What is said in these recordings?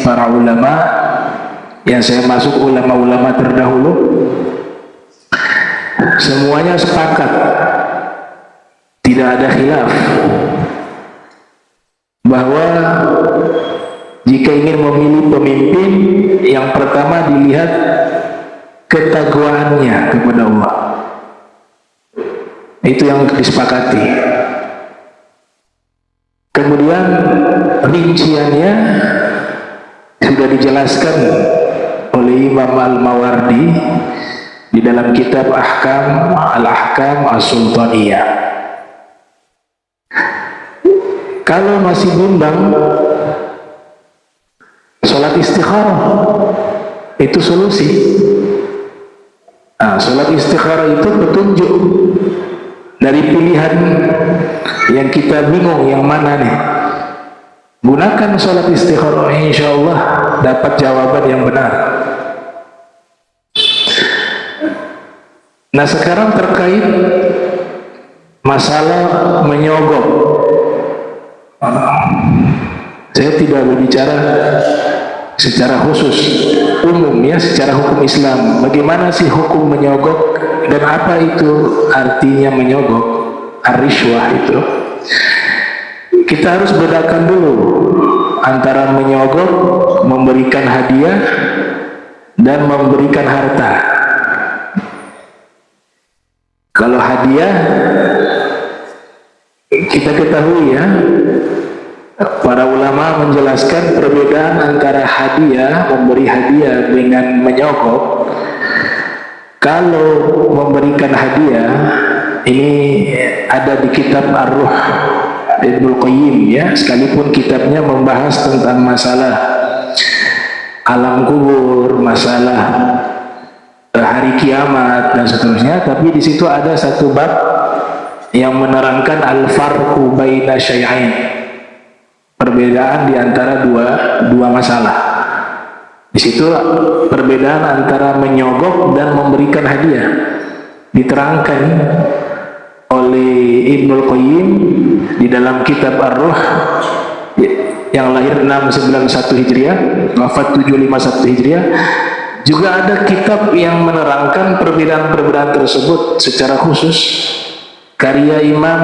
para ulama, yang saya masuk ulama-ulama terdahulu, semuanya sepakat, tidak ada khilaf, bahwa jika ingin memilih pemimpin, yang pertama dilihat ketakwaannya kepada Allah. Itu yang disepakati. Kemudian rinciannya sudah dijelaskan oleh Imam Al-Mawardi di dalam kitab Al-Ahkam As-Sultaniyah. Kalau masih bimbang, sholat istikharah itu solusi. Sholat istikharah itu petunjuk dari pilihan yang kita bingung yang mana nih. Gunakan sholat istikharah, insya Allah dapat jawaban yang benar. Nah, sekarang terkait masalah menyogok, saya tidak berbicara secara khusus, umum ya, secara hukum Islam. Bagaimana sih hukum menyogok dan apa itu artinya menyogok, ar-rishwah itu? Kita harus bedakan dulu antara menyogok, memberikan hadiah, dan memberikan harta. Kalau hadiah, kita ketahui ya, para ulama menjelaskan perbedaan antara hadiah, memberi hadiah dengan menyogok. Kalau memberikan hadiah, ini ada di kitab Ar-Ruh Ibnul Qayyim ya, sekalipun kitabnya membahas tentang masalah alam kubur, masalah hari kiamat dan seterusnya, tapi di situ ada satu bab yang menerangkan al-farqu baina syai'ain, perbedaan di antara dua masalah. Di situ perbedaan antara menyogok dan memberikan hadiah diterangkan oleh Ibnul Qayyim di dalam kitab Ar-Ruh yang lahir 691 Hijriah, wafat 751 Hijriah. Juga ada kitab yang menerangkan perbedaan-perbedaan tersebut secara khusus, karya Imam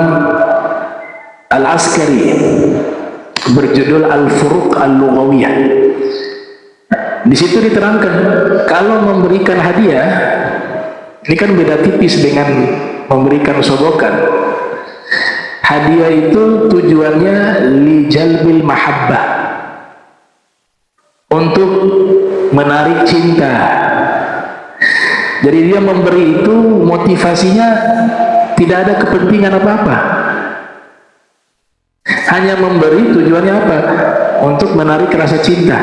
Al-Askari berjudul Al-Furuq Al-Lughawiyah. Di situ diterangkan kalau memberikan hadiah, ini kan beda tipis dengan memberikan sogokan. Hadiah itu tujuannya li jalbil mahabbah, untuk menarik cinta. Jadi dia memberi itu motivasinya tidak ada kepentingan apa-apa, hanya memberi tujuannya apa? Untuk menarik rasa cinta.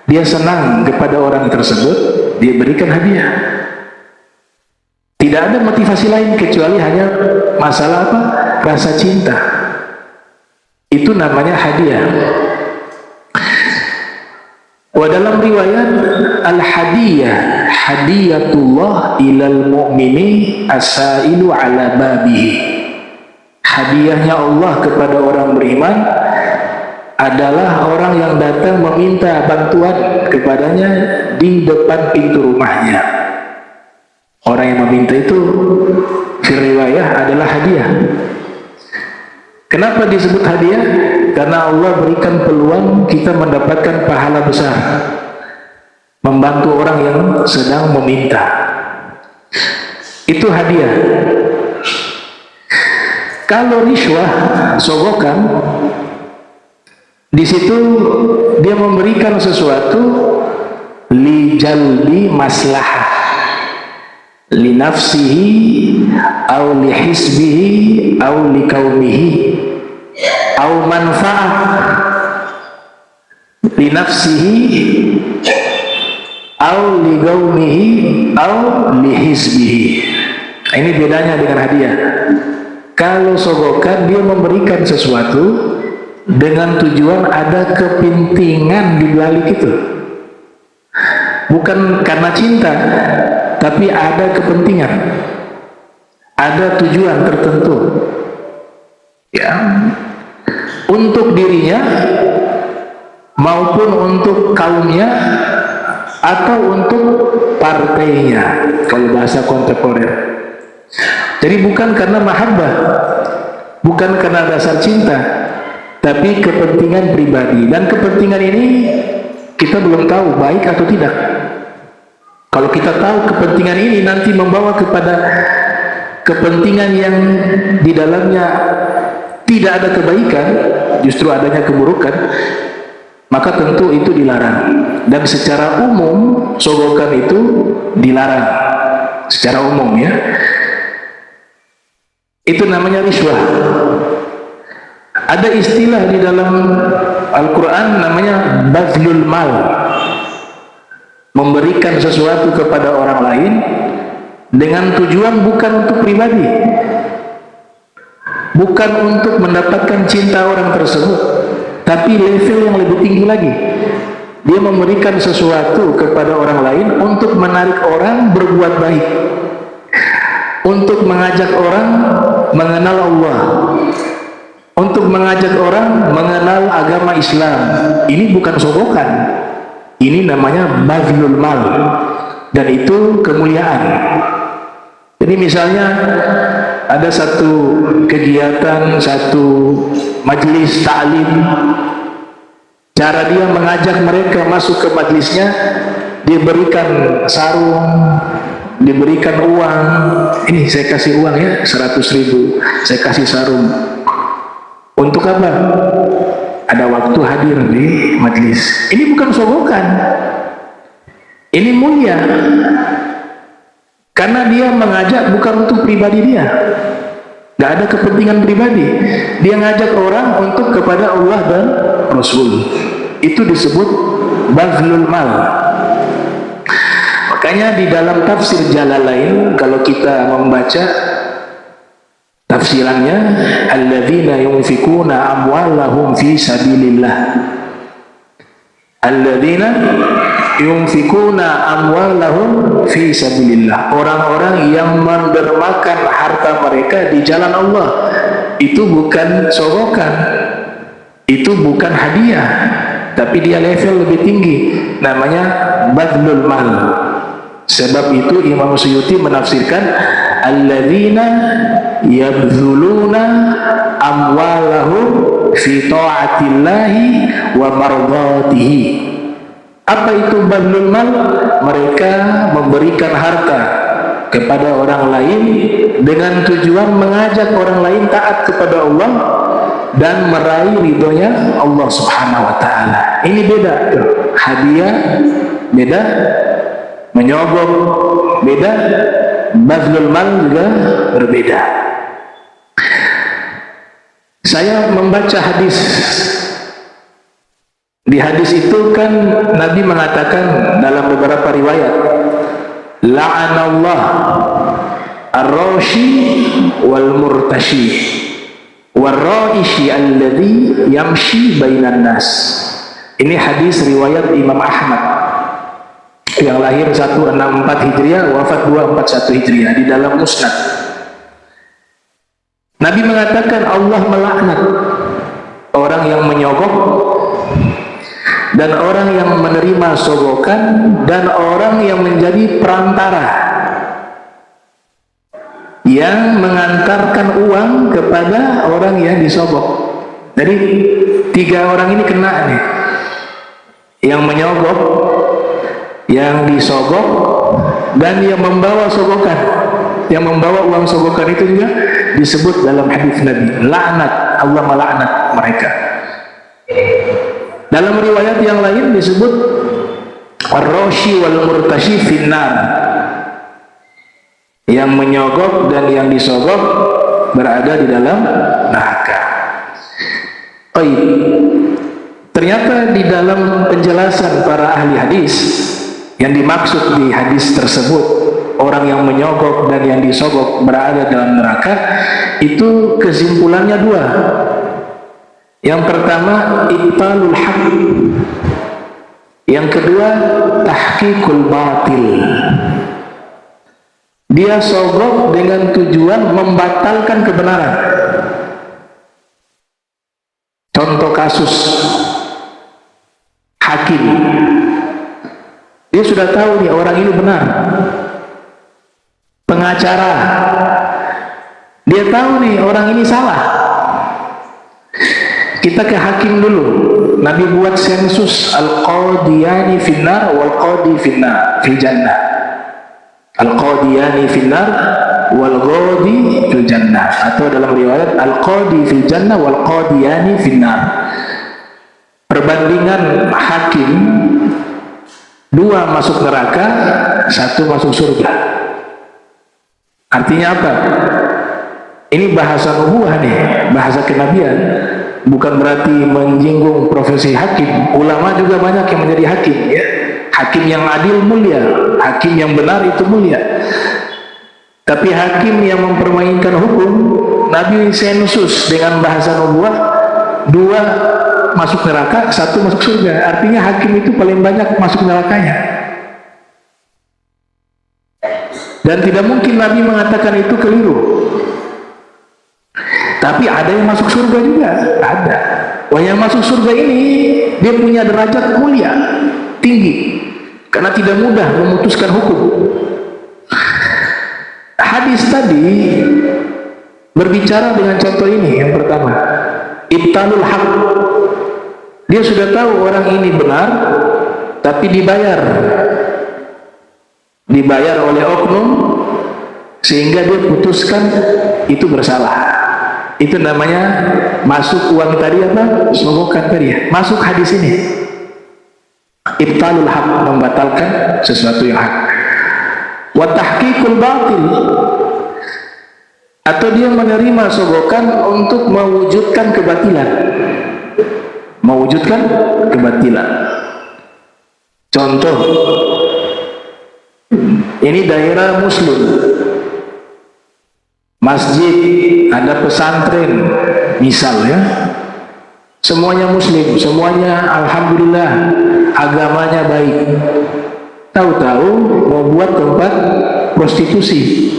Dia senang kepada orang tersebut, dia berikan hadiah. Tidak ada motivasi lain kecuali hanya masalah apa? Rasa cinta. Itu namanya hadiah. Wa dalam riwayat al-hadiyah, hadiyatullah ilal mu'mini asailu ala babihi. Hadiahnya Allah kepada orang beriman adalah orang yang datang meminta bantuan kepadanya di depan pintu rumahnya. Orang yang meminta itu fi riwayah adalah hadiah. Kenapa disebut hadiah? Karena Allah berikan peluang kita mendapatkan pahala besar membantu orang yang sedang meminta. Itu hadiah. Kalau riswah, sogokan, di situ dia memberikan sesuatu li jalbi maslahah, li nafsihi au li hisbihi au li kaumihi au manfaat li nafsihi au li kaumihi au li hisbihi. Ini bedanya dengan hadiah. Kalau sogokan dia memberikan sesuatu dengan tujuan ada kepentingan di balik itu, bukan karena cinta, tapi ada kepentingan, ada tujuan tertentu ya, untuk dirinya maupun untuk kaumnya atau untuk partainya kalau bahasa kontemporer. Jadi bukan karena mahabbah, bukan karena dasar cinta, tapi kepentingan pribadi. Dan kepentingan ini kita belum tahu baik atau tidak. Kalau kita tahu kepentingan ini nanti membawa kepada kepentingan yang di dalamnya tidak ada kebaikan, justru adanya keburukan, maka tentu itu dilarang. Dan secara umum sogokan itu dilarang secara umum, ya. Itu namanya riswah. Ada istilah di dalam Al-Quran namanya bazlul mal, memberikan sesuatu kepada orang lain dengan tujuan bukan untuk pribadi, bukan untuk mendapatkan cinta orang tersebut, tapi level yang lebih tinggi lagi. Dia memberikan sesuatu kepada orang lain untuk menarik orang berbuat baik, untuk mengajak orang mengenal Allah, untuk mengajak orang mengenal agama Islam. Ini bukan sogokan, ini namanya bazlul mal, dan itu kemuliaan. Jadi misalnya ada satu kegiatan, satu majelis ta'lim, cara dia mengajak mereka masuk ke majelisnya, dia berikan sarung, diberikan uang. Ini saya kasih uang ya 100.000, saya kasih sarung. Untuk apa? Ada waktu hadir di majelis. Ini bukan sogokan, ini mulia, karena dia mengajak bukan untuk pribadi dia, gak ada kepentingan pribadi. Dia ngajak orang untuk kepada Allah dan Rasul. Itu disebut bazlul mal. Makanya di dalam tafsir Jalalain, kalau kita membaca tafsirannya, alladzina yunfikuna amwalahum fi sabilillah, alladzina yunfikuna amwalahum fi sabilillah, orang-orang yang mendermakan harta mereka di jalan Allah. Itu bukan sogokan, itu bukan hadiah, tapi dia level lebih tinggi, namanya bazlul mal. Sebab itu Imam Suyuti menafsirkan alladzina yabzuluna amwalahum fi ta'atillahi wa mardatihi. Apa itu bazlul mal? Mereka memberikan harta kepada orang lain dengan tujuan mengajak orang lain taat kepada Allah dan meraih ridhonya Allah Subhanahu wa taala. Ini beda tuh. Hadiah beda, menyogok beda, bazlul mal juga berbeda. Saya membaca hadis. Di hadis itu kan Nabi mengatakan dalam beberapa riwayat, la'anallah ar-rashi wal murtashi war-ra'ishi alladhi yamshi bainan nas. Ini hadis riwayat Imam Ahmad yang lahir 164 Hijriah, wafat 241 Hijriah, di dalam Musnad. Nabi mengatakan Allah melaknat orang yang menyogok dan orang yang menerima sogokan dan orang yang menjadi perantara yang mengantarkan uang kepada orang yang disogok. Jadi 3 orang ini kena nih, yang menyogok, yang disogok, dan yang membawa sogokan. Yang membawa uang sogokan itu juga disebut dalam hadis Nabi, laknat, Allah melaknat mereka. Dalam riwayat yang lain disebut ar-rashi wal murtashi finnar, yang menyogok dan yang disogok berada di dalam neraka. Ternyata di dalam penjelasan para ahli hadis, yang dimaksud di hadis tersebut orang yang menyogok dan yang disogok berada dalam neraka, itu kesimpulannya 2. Yang pertama ibtalul haq, yang kedua tahqiqul batil. Dia sogok dengan tujuan membatalkan kebenaran. Contoh kasus, Dia sudah tahu nih orang ini benar. Pengacara, dia tahu nih orang ini salah. Kita ke hakim dulu. Nabi buat sensus al-qadiyani finnar wal qadi finnar fil jannah. Al-qadiyani finnar wal qadi fil jannah, atau dalam riwayat al-qadi fil jannah wal qadiyani finnar. Perbandingan hakim, 2 masuk neraka, 1 masuk surga. Artinya apa? Ini bahasa nubuah nih, bahasa kenabian. Bukan berarti menyinggung profesi hakim. Ulama juga banyak yang menjadi hakim, ya. Hakim yang adil mulia, hakim yang benar itu mulia. Tapi hakim yang mempermainkan hukum, Nabi sensus dengan bahasa nubuah, 2 masuk neraka, 1 masuk surga. Artinya hakim itu paling banyak masuk nerakanya. Dan tidak mungkin Nabi mengatakan itu keliru. Tapi ada yang masuk surga juga, ada. Wah, yang masuk surga ini dia punya derajat mulia, tinggi, karena tidak mudah memutuskan hukum. Hadis tadi berbicara dengan contoh ini. Yang pertama, ibtalul haq. Dia sudah tahu orang ini benar, tapi dibayar oleh oknum, sehingga dia putuskan itu bersalah. Itu namanya masuk uang tadi apa? Sogokan tadi ya. Masuk hadis ini. Ibtalul haq, membatalkan sesuatu yang hak. Wa tahqiqul batil, atau dia menerima sogokan untuk mewujudkan kebatilan. Mewujudkan kebatilan. Contoh, ini daerah muslim, masjid, ada pesantren, misal ya, semuanya muslim, semuanya alhamdulillah agamanya baik. Tahu-tahu mau buat tempat prostitusi.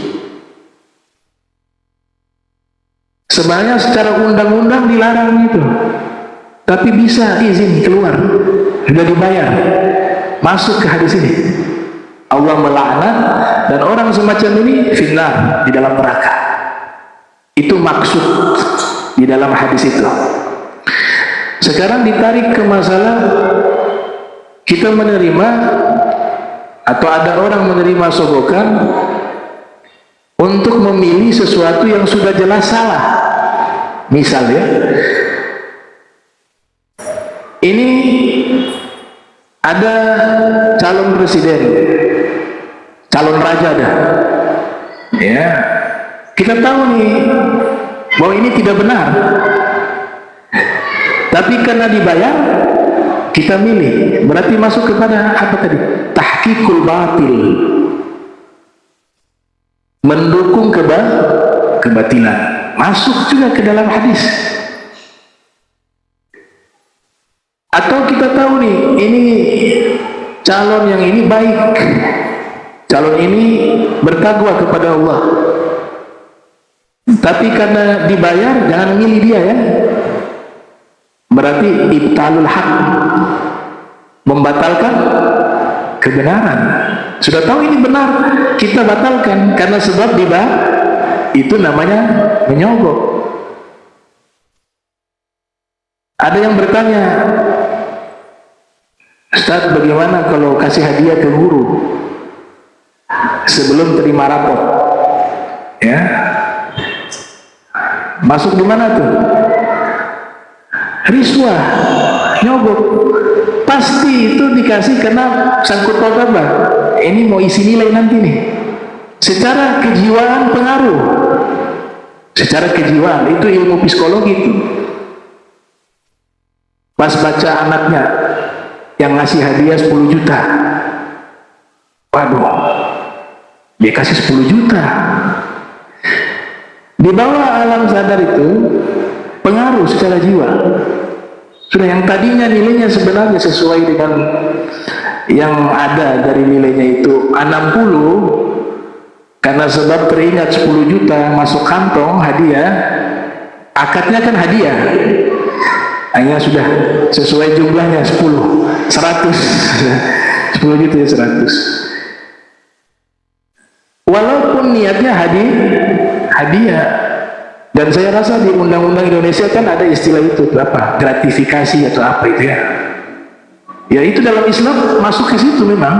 Sebenarnya secara undang-undang dilarang itu, tapi bisa izin keluar, sudah dibayar, masuk ke hadis ini. Allah melaknat, dan orang semacam ini finnar, di dalam neraka. Itu maksud di dalam hadis itu. Sekarang ditarik ke masalah kita menerima, atau ada orang menerima sogokan untuk memilih sesuatu yang sudah jelas salah. Misal ya, ini ada calon presiden, calon raja dah, ya. Kita tahu nih bahwa ini tidak benar, tapi karena dibayar kita milih. Berarti masuk kepada apa tadi? Tahqiqul batil, mendukung kebatilan. Masuk juga ke dalam hadis. Atau kita tahu nih, ini calon yang ini baik, calon ini bertakwa kepada Allah, tapi karena dibayar, jangan milih dia ya. Berarti ibtalul haq, membatalkan kebenaran. Sudah tahu ini benar, kita batalkan karena sebab dibayar. Itu namanya menyogok. Ada yang bertanya, Ustaz, bagaimana kalau kasih hadiah ke guru sebelum terima rapot? Ya, masuk di mana tuh? Riswah, nyogok. Pasti itu dikasih karena sangkut paut apa? Ini mau isi nilai nanti nih. Secara kejiwaan pengaruh. Secara kejiwaan, itu ilmu psikologi itu. Pas baca anaknya yang ngasih hadiah 10 juta. Waduh, dia kasih 10 juta. Di bawah alam sadar itu pengaruh secara jiwa. Sudah yang tadinya nilainya sebenarnya sesuai dengan yang ada dari nilainya itu 60, karena sebab teringat 10 juta masuk kantong hadiah, akadnya kan hadiah. Akhirnya sudah sesuai jumlahnya 10, 100, 10 gitu ya 100. Walaupun niatnya hadiah. Dan saya rasa di undang-undang Indonesia kan ada istilah itu, apa? Gratifikasi atau apa itu ya. Ya itu dalam Islam masuk ke situ memang.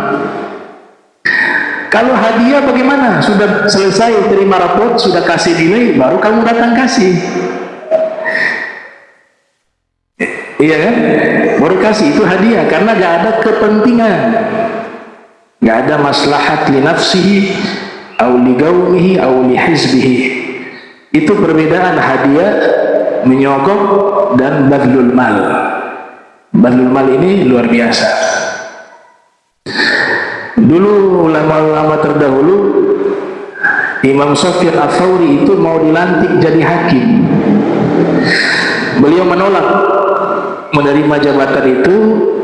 Kalau hadiah bagaimana? Sudah selesai terima rapot, sudah kasih nilai, baru kamu datang kasih. Iya kan? Baru kasih, itu hadiah karena gak ada kepentingan, gak ada maslahat li nafsihi au li gaumihi au li hizbihi. Itu perbedaan hadiah, menyogok, dan badlul mal. Badlul mal ini luar biasa. Dulu ulama-ulama terdahulu, Imam Sufyan Ats-Tsauri itu mau dilantik jadi hakim. Beliau menolak menerima jabatan itu,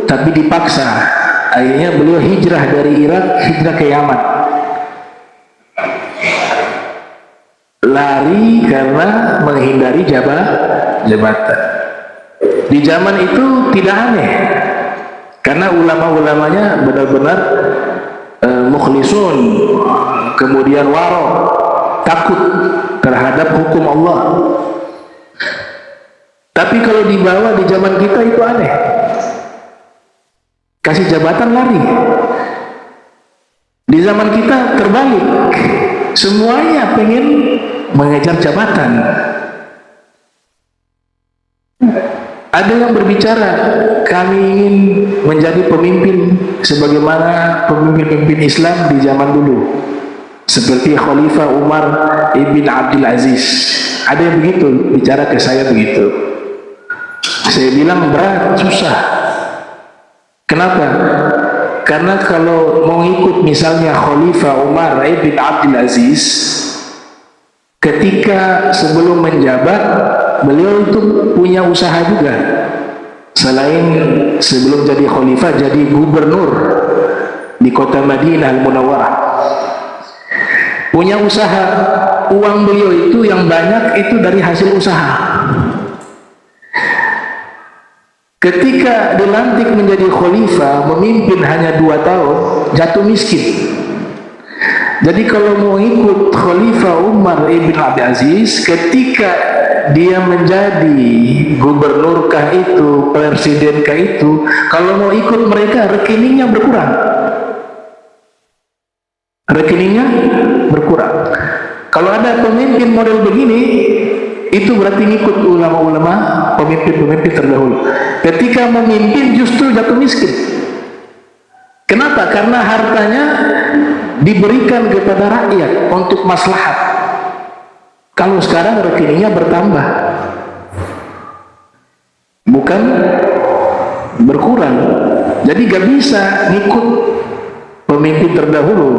tapi dipaksa. Akhirnya beliau hijrah dari Irak, hijrah ke Yaman. Lari karena menghindari jabatan. Di zaman itu tidak aneh, karena ulama-ulamanya benar-benar mukhlisun, kemudian waro, takut terhadap hukum Allah. Tapi kalau dibawa di zaman kita itu aneh. Kasih jabatan lari. Di zaman kita terbalik. Semuanya pengen mengejar jabatan. Ada yang berbicara, kami ingin menjadi pemimpin sebagaimana pemimpin-pemimpin Islam di zaman dulu. Seperti Khalifah Umar ibn Abdul Aziz. Ada yang begitu, bicara ke saya begitu. Saya bilang berat, susah. Kenapa? Karena kalau mau ikut misalnya Khalifah Umar ibn Abdul Aziz, ketika sebelum menjabat, beliau itu punya usaha juga. Selain sebelum jadi khalifah, jadi gubernur di kota Madinah Al-Munawwarah. Punya usaha. Uang beliau itu yang banyak itu dari hasil usaha. Ketika dilantik menjadi khalifah, memimpin hanya 2 tahun, jatuh miskin. Jadi kalau mau ikut Khalifah Umar ibn Abdul Aziz, ketika dia menjadi gubernur kah itu, presiden kah itu, kalau mau ikut mereka, rekeningnya berkurang. Rekeningnya berkurang. Kalau ada pemimpin model begini, itu berarti ngikut ulama-ulama, pemimpin-pemimpin terdahulu. Ketika memimpin justru jatuh miskin. Kenapa? Karena hartanya diberikan kepada rakyat untuk maslahat. Kalau sekarang rekeningnya bertambah, bukan berkurang. Jadi gak bisa ngikut pemimpin terdahulu.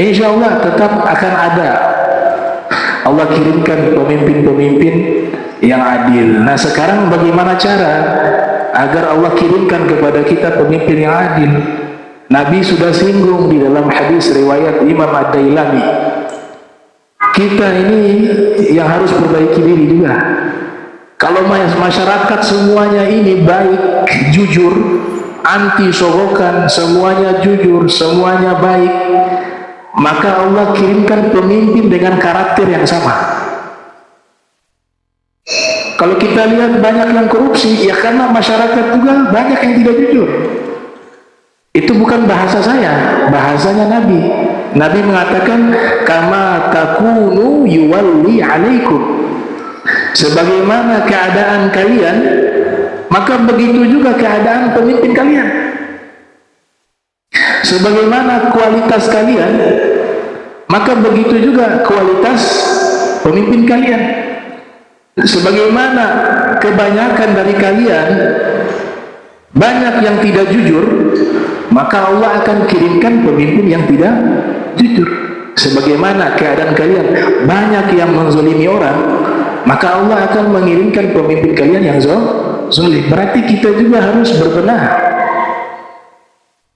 Insya Allah tetap akan ada. Allah kirimkan pemimpin-pemimpin yang adil. Nah sekarang bagaimana cara agar Allah kirimkan kepada kita pemimpin yang adil? Nabi sudah singgung di dalam hadis riwayat Imam Ad-Dailami. Kita ini yang harus perbaiki diri juga. Kalau masyarakat semuanya ini baik, jujur, anti sogokan, semuanya jujur, semuanya baik, maka Allah kirimkan pemimpin dengan karakter yang sama. Kalau kita lihat banyak yang korupsi, ya karena masyarakat juga banyak yang tidak jujur. Itu bukan bahasa saya, bahasanya Nabi. Nabi mengatakan, kama takunu yuwalli alaikum. Sebagaimana keadaan kalian, maka begitu juga keadaan pemimpin kalian. Sebagaimana kualitas kalian, maka begitu juga kualitas pemimpin kalian. Sebagaimana kebanyakan dari kalian banyak yang tidak jujur, maka Allah akan kirimkan pemimpin yang tidak jujur. Sebagaimana keadaan kalian banyak yang menzalimi orang, maka Allah akan mengirimkan pemimpin kalian yang zalim. Berarti kita juga harus berbenah.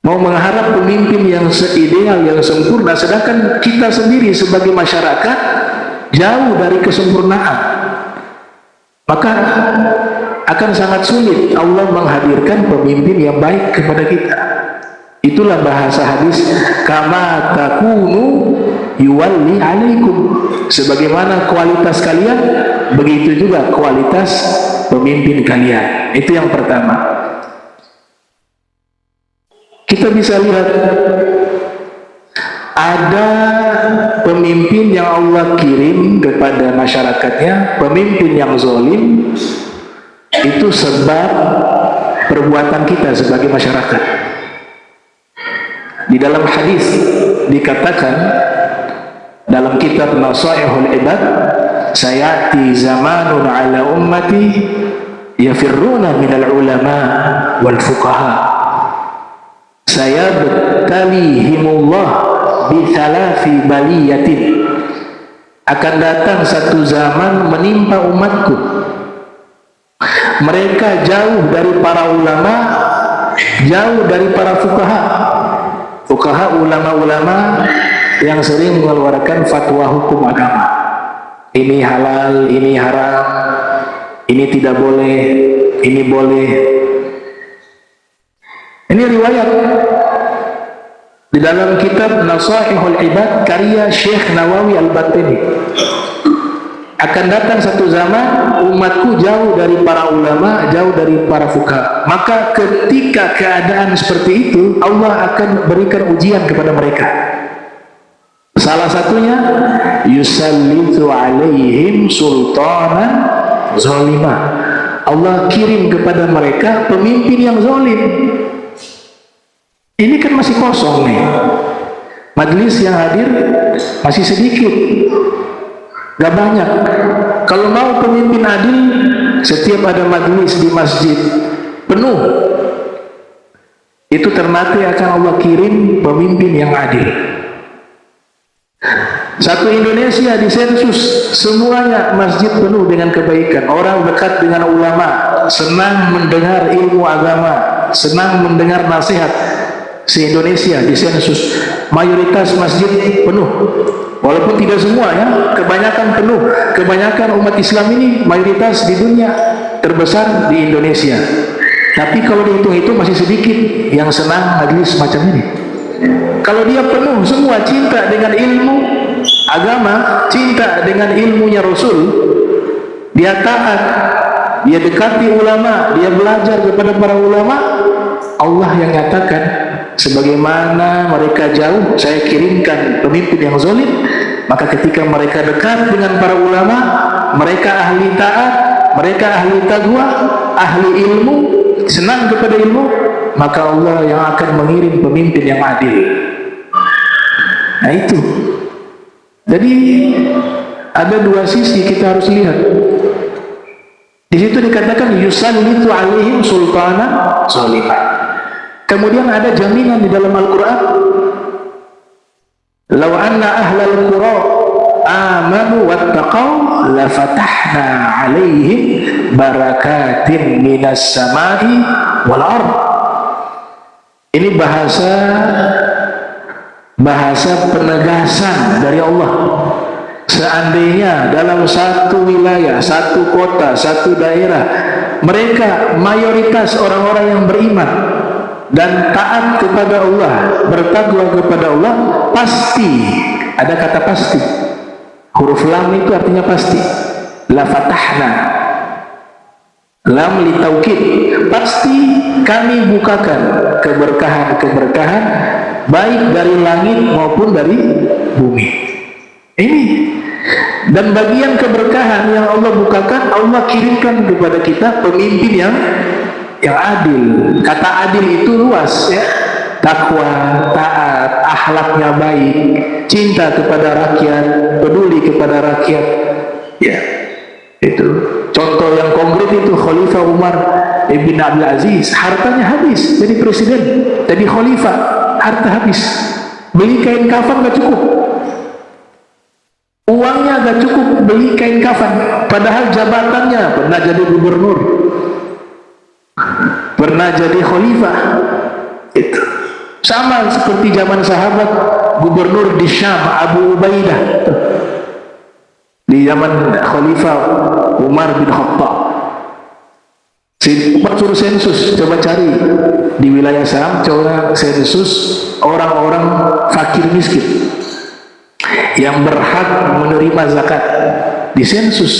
Mau mengharap pemimpin yang seideal, yang sempurna, sedangkan kita sendiri sebagai masyarakat jauh dari kesempurnaan, maka akan sangat sulit Allah menghadirkan pemimpin yang baik kepada kita. Itulah bahasa hadis, kama takunu yuwalli alaikum. Sebagaimana kualitas kalian, begitu juga kualitas pemimpin kalian. Itu yang pertama. Kita bisa lihat ada pemimpin yang Allah kirim kepada masyarakatnya, pemimpin yang zalim, itu sebab perbuatan kita sebagai masyarakat. Di dalam hadis dikatakan dalam kitab Nasaihul Ibad, sayati zamanun ala ummati yafirruna minal ulama wal fuqaha, saya bettalihimullah bi thalathi baliyatin. Akan datang satu zaman menimpa umatku, mereka jauh dari para ulama, jauh dari para fuqaha. Fuqaha, ulama-ulama yang sering mengeluarkan fatwa hukum agama. Ini halal, ini haram, ini tidak boleh, ini boleh. Ini riwayat di dalam kitab Nasaihul Ibad karya Syekh Nawawi Al-Batini. Akan datang satu zaman umatku jauh dari para ulama, jauh dari para fuqaha. Maka ketika keadaan seperti itu, Allah akan berikan ujian kepada mereka. Salah satunya, yusallitu alaihim sultanan zalimah. Allah kirim kepada mereka pemimpin yang zalim. Ini kan masih kosong nih. Majelis yang hadir masih sedikit, gak banyak. Kalau mau pemimpin adil, setiap ada majelis di masjid penuh, itu ternate akan Allah kirim pemimpin yang adil. Satu Indonesia di sensus, semuanya masjid penuh dengan kebaikan, orang dekat dengan ulama, senang mendengar ilmu agama, senang mendengar nasihat. Se-Indonesia di sensus mayoritas masjid penuh, walaupun tidak semua ya, kebanyakan penuh. Kebanyakan umat Islam ini mayoritas di dunia, terbesar di Indonesia. Tapi kalau dihitung-hitung masih sedikit yang senang majelis semacam ini. Kalau dia penuh semua cinta dengan ilmu agama, cinta dengan ilmunya Rasul, dia taat, dia dekati ulama, dia belajar kepada para ulama, Allah yang nyatakan, sebagaimana mereka jauh, saya kirimkan pemimpin yang zalim. Maka ketika mereka dekat dengan para ulama, mereka ahli taat, mereka ahli taqwa, ahli ilmu, senang kepada ilmu, maka Allah yang akan mengirim pemimpin yang adil. Nah itu. Jadi ada dua sisi kita harus lihat. Di situ dikatakan yusallitu alaihim sultana zalimah. Kemudian ada jaminan di dalam Al-Quran, law anna ahlal qura amanu wattaqaw lafatahna alaihim barakatin minas samai wal ard. Ini bahasa penegasan dari Allah. Seandainya dalam satu wilayah, satu kota, satu daerah, mereka mayoritas orang-orang yang beriman dan taat kepada Allah, bertakwa kepada Allah, pasti, ada kata pasti, huruf lam itu artinya pasti, la fatahna, lam li taukid, pasti kami bukakan keberkahan-keberkahan baik dari langit maupun dari bumi. Ini, dan bagian keberkahan yang Allah bukakan, Allah kirimkan kepada kita pemimpin yang adil. Kata adil itu luas ya, takwa, taat, akhlaknya baik, cinta kepada rakyat, peduli kepada rakyat ya. Itu contoh yang konkret itu Khalifah Umar ibn Abdul Aziz, hartanya habis jadi presiden, jadi khalifah, harta habis, beli kain kafan gak cukup, uangnya gak cukup beli kain kafan, padahal jabatannya pernah jadi gubernur, pernah jadi khalifah. Itu sama seperti zaman sahabat, gubernur di Syam Abu Ubaidah di zaman khalifah Umar bin Khattab. Umar suruh sensus, coba cari di wilayah Syam, coba sensus orang-orang fakir miskin yang berhak menerima zakat. Di sensus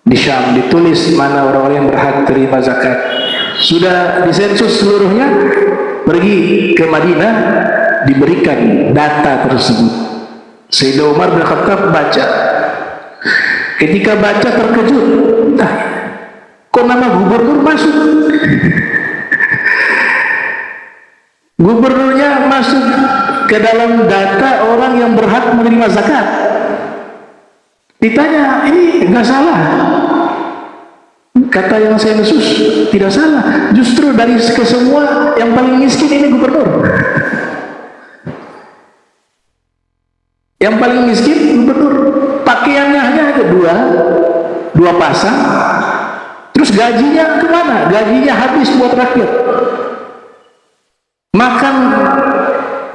di Syam ditulis mana orang-orang yang berhak terima zakat. Sudah disensus seluruhnya, pergi ke Madinah, diberikan data tersebut. Sayyidina Umar bin Khattab baca. Ketika baca terkejut, kok nama gubernur masuk? Gubernurnya masuk ke dalam data orang yang berhak menerima zakat. Ditanya, ini nggak salah. Kata yang sensus, tidak salah. Justru dari kesemua yang paling miskin ini gubernur. Yang paling miskin gubernur. Pakaiannya hanya ada dua pasang. Terus gajinya kemana? Gajinya habis buat rakyat. Makan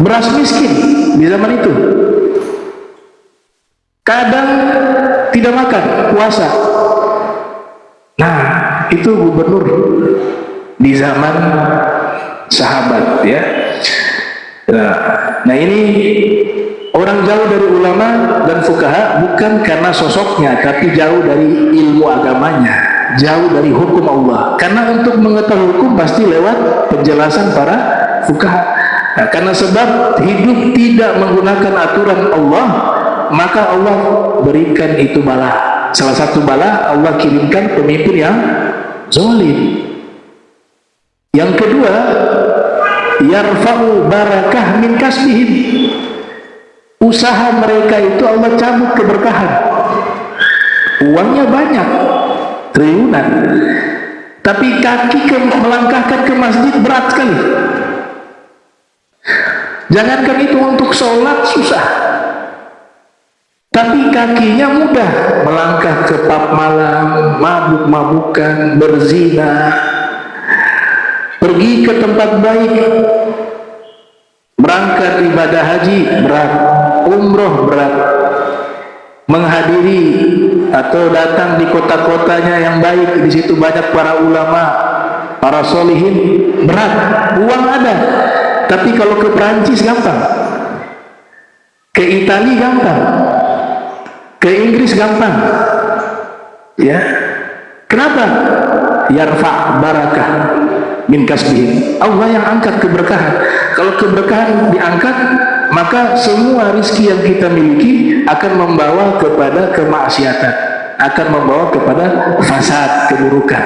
beras miskin di zaman itu. Kadang tidak makan, puasa. Nah, itu gubernur di zaman sahabat, ya. Nah, ini orang jauh dari ulama dan fuqaha bukan karena sosoknya, tapi jauh dari ilmu agamanya, jauh dari hukum Allah. Karena untuk mengetahui hukum pasti lewat penjelasan para fuqaha. Nah, karena sebab hidup tidak menggunakan aturan Allah, maka Allah berikan itu bala. Salah satu bala, Allah kirimkan pemimpin yang zalim. Yang kedua, yarfa'u barakah min kasbihim. Usaha mereka itu Allah cabut keberkahan. Uangnya banyak, triliunan, tapi kaki melangkahkan ke masjid berat sekali. Jangankan itu, untuk sholat susah, tapi kakinya mudah melangkah ke pub malam, mabuk-mabukan, berzina, pergi ke tempat baik, berangkat ibadah haji berat, umroh berat, menghadiri atau datang di kota-kotanya yang baik, di situ banyak para ulama, para solihin, berat. Uang ada, tapi kalau ke Perancis gampang, ke Italia gampang, ke Inggris gampang, ya. Kenapa? Yarfa barakah min kasbihim. Allah yang angkat keberkahan. Kalau keberkahan diangkat, maka semua rizki yang kita miliki akan membawa kepada kemaksiatan, akan membawa kepada fasad, keburukan.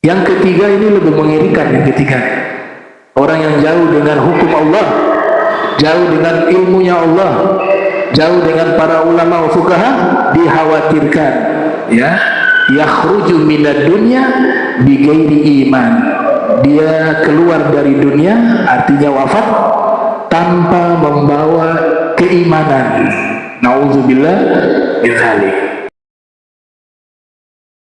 Yang ketiga ini lebih mengerikan. Yang ketiga, orang yang jauh dengan hukum Allah, jauh dengan ilmunya Allah, jauh dengan para ulama wa fuqaha, dikhawatirkan, ya, yakhruju minad dunya bighairi iman. Dia keluar dari dunia, artinya wafat, tanpa membawa keimanan. Nauzubillah min dzalik.